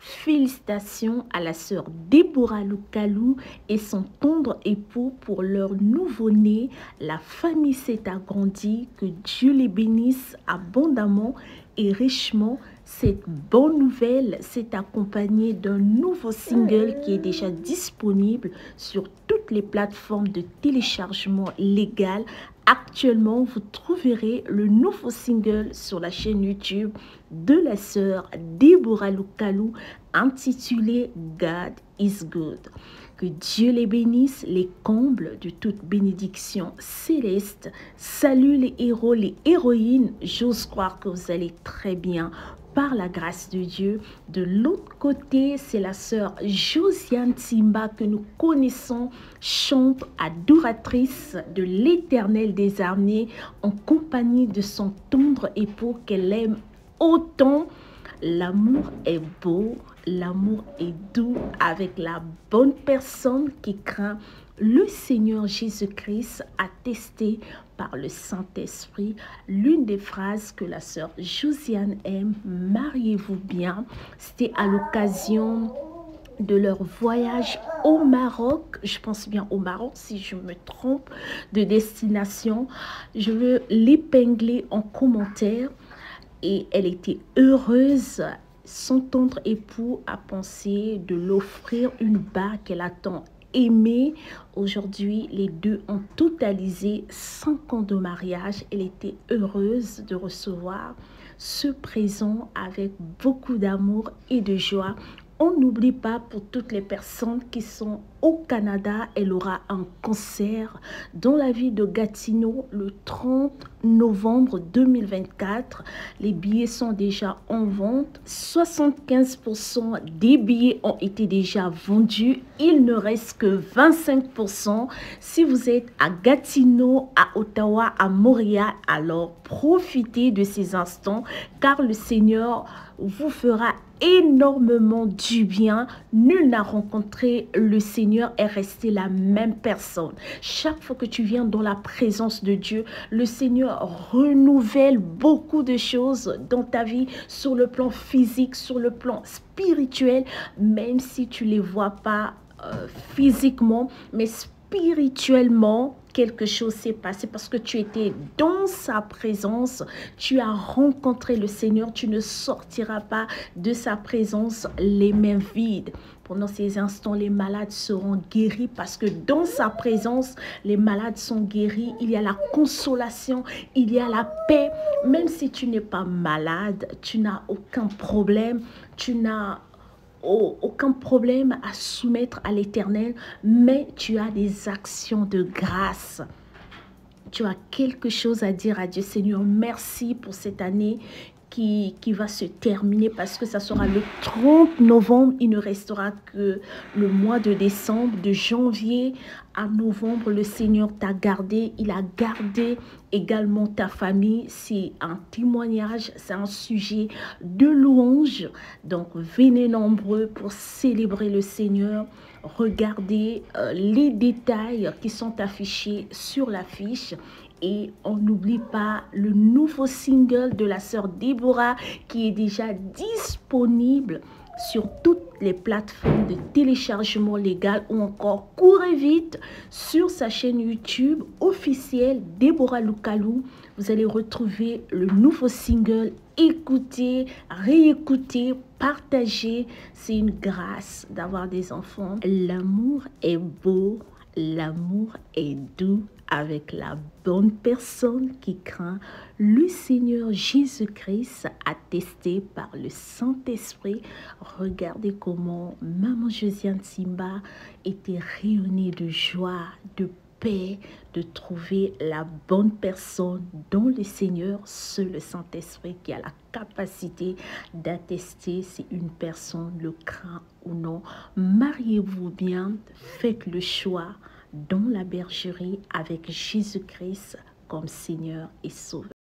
Félicitations à la sœur Déborah Lukalou et son tendre époux pour leur nouveau-né. La famille s'est agrandie. Que Dieu les bénisse abondamment et richement. Cette bonne nouvelle s'est accompagnée d'un nouveau single qui est déjà disponible sur toutes les plateformes de téléchargement légal. Actuellement, vous trouverez le nouveau single sur la chaîne YouTube de la sœur Déborah Lukalou intitulé God is Good. Que Dieu les bénisse, les comble de toute bénédiction céleste. Salut les héros, les héroïnes. J'ose croire que vous allez très bien par la grâce de Dieu. De l'autre côté, c'est la sœur Josiane Simba que nous connaissons, chante adoratrice de l'Éternel des armées en compagnie de son tendre époux qu'elle aime autant. L'amour est beau, l'amour est doux avec la bonne personne qui craint le Seigneur Jésus-Christ, attesté par le Saint-Esprit. L'une des phrases que la sœur Josiane aime, mariez-vous bien, c'était à l'occasion de leur voyage au Maroc, je pense bien au Maroc si je me trompe de destination. Je veux l'épingler en commentaire. Et elle était heureuse. Son tendre époux a pensé de l'offrir une bague qu'elle a tant aimée. Aujourd'hui, les deux ont totalisé 5 ans de mariage. Elle était heureuse de recevoir ce présent avec beaucoup d'amour et de joie. On n'oublie pas pour toutes les personnes qui sont au Canada, elle aura un concert dans la ville de Gatineau le 30 novembre 2024. Les billets sont déjà en vente. 75% des billets ont été déjà vendus. Il ne reste que 25%. Si vous êtes à Gatineau, à Ottawa, à Montréal, alors profitez de ces instants car le Seigneur vous fera énormément du bien. Nul n'a rencontré le Seigneur et resté la même personne. Chaque fois que tu viens dans la présence de Dieu, le Seigneur renouvelle beaucoup de choses dans ta vie, sur le plan physique, sur le plan spirituel, même si tu ne les vois pas physiquement, mais spirituellement, quelque chose s'est passé parce que tu étais dans sa présence, tu as rencontré le Seigneur, tu ne sortiras pas de sa présence les mains vides. Pendant ces instants, les malades seront guéris parce que dans sa présence, les malades sont guéris. Il y a la consolation, il y a la paix. Même si tu n'es pas malade, tu n'as aucun problème, tu n'as aucun problème à soumettre à l'Éternel, mais tu as des actions de grâce. Tu as quelque chose à dire à Dieu. Seigneur, merci pour cette année qui va se terminer parce que ça sera le 30 novembre. Il ne restera que le mois de décembre, de janvier à novembre. Le Seigneur t'a gardé. Il a gardé également ta famille. C'est un témoignage, c'est un sujet de louange. Donc, venez nombreux pour célébrer le Seigneur. Regardez les détails qui sont affichés sur l'affiche. Et on n'oublie pas le nouveau single de la sœur Déborah qui est déjà disponible sur toutes les plateformes de téléchargement légal ou encore courez vite sur sa chaîne YouTube officielle Déborah Lukalou. Vous allez retrouver le nouveau single. Écoutez, réécoutez, partagez. C'est une grâce d'avoir des enfants. L'amour est beau, l'amour est doux avec la bonne personne qui craint le Seigneur Jésus-Christ, attesté par le Saint-Esprit. Regardez comment maman Josiane Simba était rayonnée de joie, de paix, de trouver la bonne personne dans le Seigneur. Seul le Saint-Esprit qui a la capacité d'attester si une personne le craint ou non. Mariez-vous bien, faites le choix dans la bergerie avec Jésus-Christ comme Seigneur et Sauveur.